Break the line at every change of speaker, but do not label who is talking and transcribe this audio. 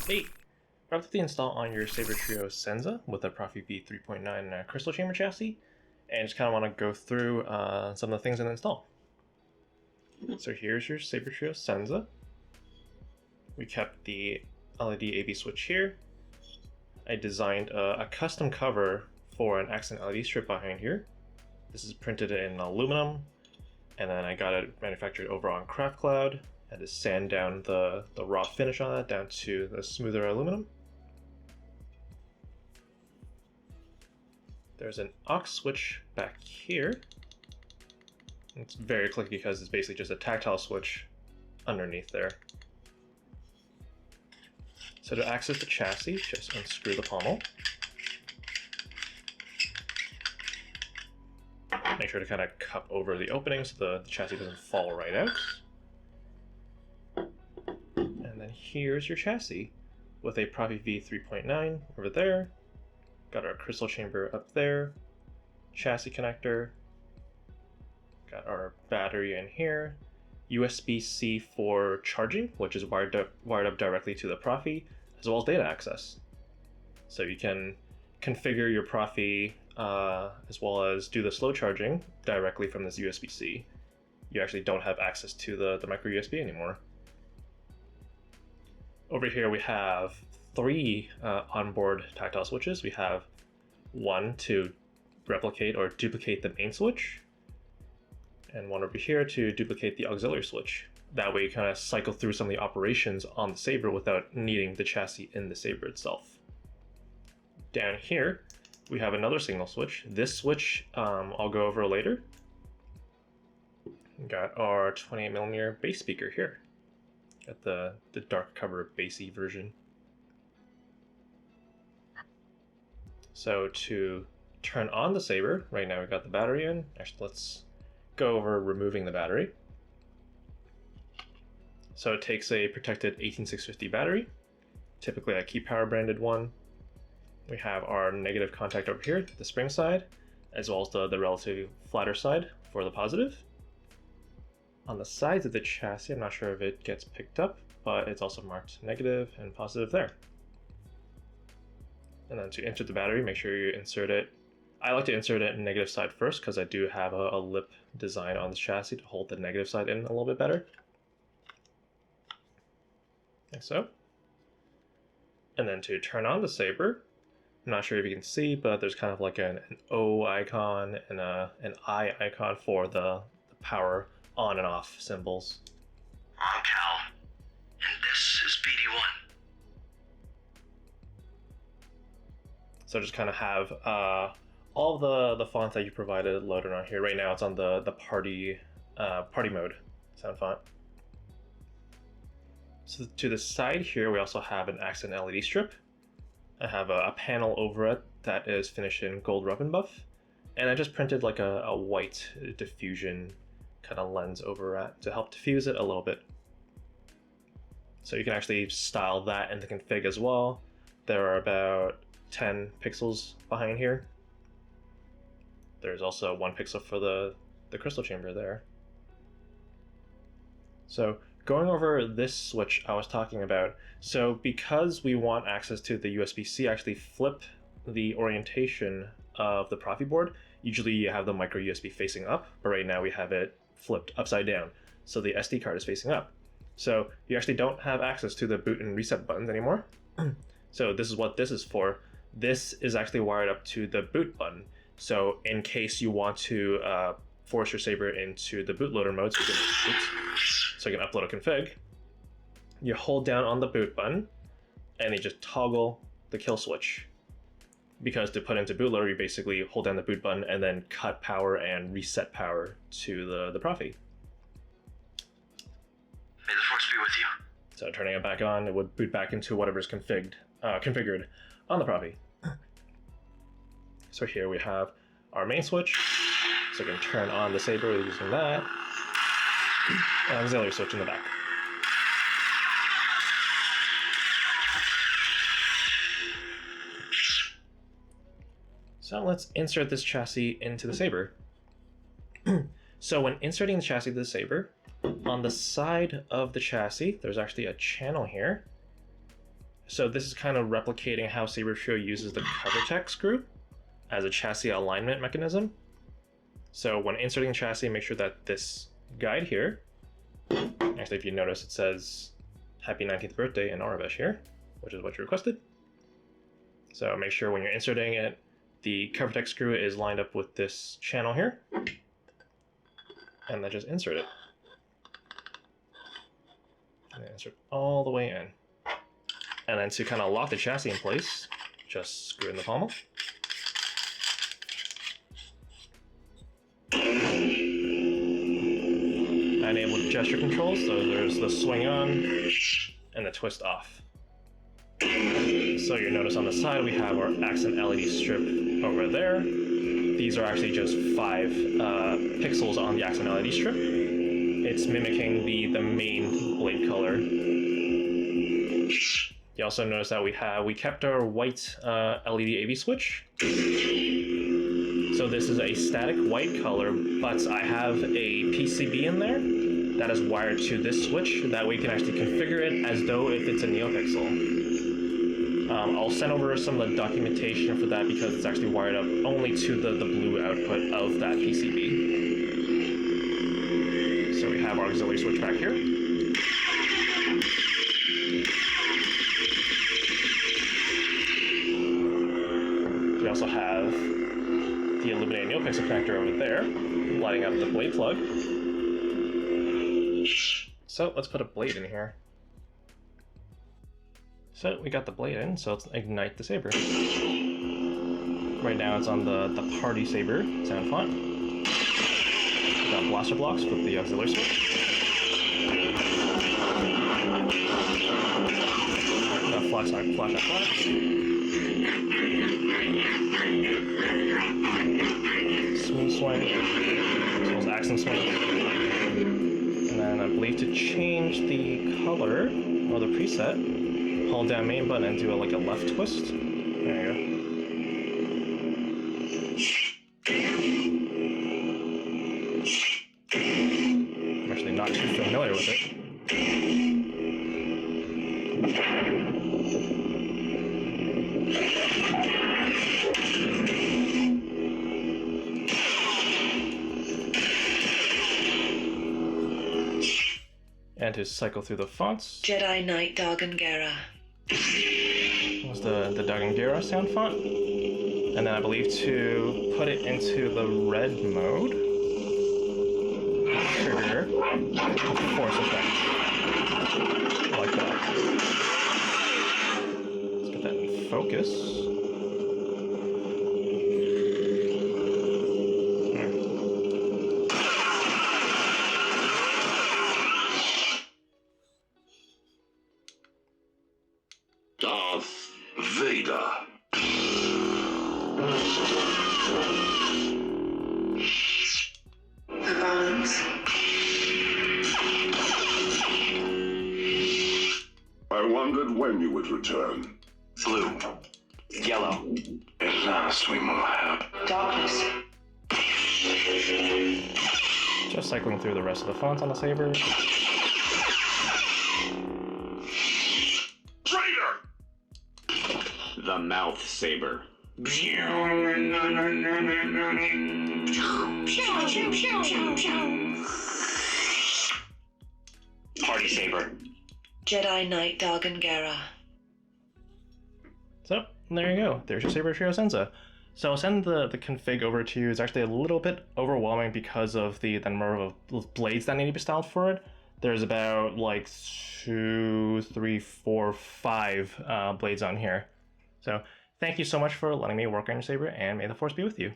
Hey, wrapped up the install on your Sabertrio Senza with a Proffie v3.9 crystal chamber chassis, and just kind of want to go through some of the things in the install. So here's your Sabertrio Senza. We kept the LED AV switch here. I designed a custom cover for an accent LED strip behind here. This is printed in aluminum, and then I got it manufactured over on Craft Cloud. I had to sand down the raw finish on that down to the smoother aluminum. There's an aux switch back here. It's very clicky because it's basically just a tactile switch underneath there. So to access the chassis, just unscrew the pommel. Make sure to kind of cup over the opening so the chassis doesn't fall right out. And then here's your chassis with a Proffie v3.9 over there. Got our crystal chamber up there, chassis connector, got our battery in here, USB-C for charging, which is wired up directly to the Proffie, as well as data access. So you can configure your Proffie as well as do the slow charging directly from this USB-C. You actually don't have access to the micro USB anymore. Over here we have three onboard tactile switches. We have one to replicate or duplicate the main switch, and one over here to duplicate the auxiliary switch. That way you kind of cycle through some of the operations on the Saber without needing the chassis in the Saber itself. Down here we have another signal switch. This switch I'll go over later. Got our 28mm bass speaker here. Got the dark cover bassy version. So to turn on the Saber, right now we've got the battery in. Actually, let's go over removing the battery. So it takes a protected 18650 battery, typically a Key Power branded one. We have our negative contact over here, the spring side, as well as the relatively flatter side for the positive. On the sides of the chassis, I'm not sure if it gets picked up, but it's also marked negative and positive there. And then to insert the battery, make sure you insert it. I like to insert it in negative side first because I do have a lip design on this chassis to hold the negative side in a little bit better. Like so. And then to turn on the Saber, I'm not sure if you can see, but there's kind of like an O icon and an I icon for the power on and off symbols.
I'm Cal, and this is BD1.
So just kind of have all the fonts that you provided loaded on here. Right now it's on the party mode sound font. So to the side here we also have an accent LED strip. I have a panel over it that is finished in gold rub and buff, and I just printed like a white diffusion kind of lens over it to help diffuse it a little bit. So you can actually style that in the config as well. There are about 10 pixels behind here. There's also 1 pixel for the crystal chamber there. So going over this switch I was talking about, so because we want access to the USB-C, actually flip the orientation of the Proffieboard. Usually you have the micro USB facing up, but right now we have it flipped upside down, so the SD card is facing up. So you actually don't have access to the boot and reset buttons anymore. So this is what this is for. This is actually wired up to the boot button. So in case you want to force your Saber into the bootloader mode, so you can upload a config, you hold down on the boot button and you just toggle the kill switch. Because to put into bootloader, you basically hold down the boot button and then cut power and reset power to the Proffie.
May the force be with you.
So turning it back on, it would boot back into whatever's configured on the Proffie. So here we have our main switch, so we can turn on the Saber using that, and auxiliary switch in the back. So let's insert this chassis into the Saber. So when inserting the chassis to the Saber, on the side of the chassis, there's actually a channel here. So this is kind of replicating how Sabertrio uses the cover tech screw as a chassis alignment mechanism. So when inserting chassis, make sure that this guide here, actually if you notice it says happy 19th birthday in Arabish here, which is what you requested. So make sure when you're inserting it, the cover tech screw is lined up with this channel here, and then just insert it. And insert all the way in. And then to kind of lock the chassis in place, just screw in the pommel. Enable gesture controls, so there's the swing on and the twist off. So you notice on the side we have our accent LED strip over there. These are actually just 5 pixels on the accent LED strip. It's mimicking the main blade color. You also notice that we kept our white LED AV switch. So this is a static white color, but I have a PCB in there that is wired to this switch. That way you can actually configure it as though if it's a NeoPixel. I'll send over some of the documentation for that because it's actually wired up only to the blue output of that PCB. So we have our auxiliary switch back here. We also have the illuminated NeoPixel connector over there, lighting up the blade plug. So let's put a blade in here. So we got the blade in, so let's ignite the saber. Right now it's on the party saber sound font. We got blaster blocks with the auxiliary switch. Got flash on flash. Smooth swing, as well as accent swing. And then I believe to change the color or the preset, hold down main button and do like a left twist. There you go. I'm actually not too familiar with it. And to cycle through the fonts.
Jedi Knight Dargangera.
Was the Dargangera sound font. And then I believe to put it into the red mode, trigger a force effect. Like that. Let's get that in focus.
Darth Vader.
The balance.
I wondered when you would return.
Blue. Yellow. At last we will have
Darkness.
Just cycling through the rest of the fonts on the saber.
Traitor!
The mouth saber.
Party saber.
Jedi Knight Dargangera.
So there you go. There's your Sabertrio Senza. So I'll send the config over to you. It's actually a little bit overwhelming because of the number of blades that need to be styled for it. There's about like 2, 3, 4, 5 blades on here. So thank you so much for letting me work on your saber, and may the force be with you.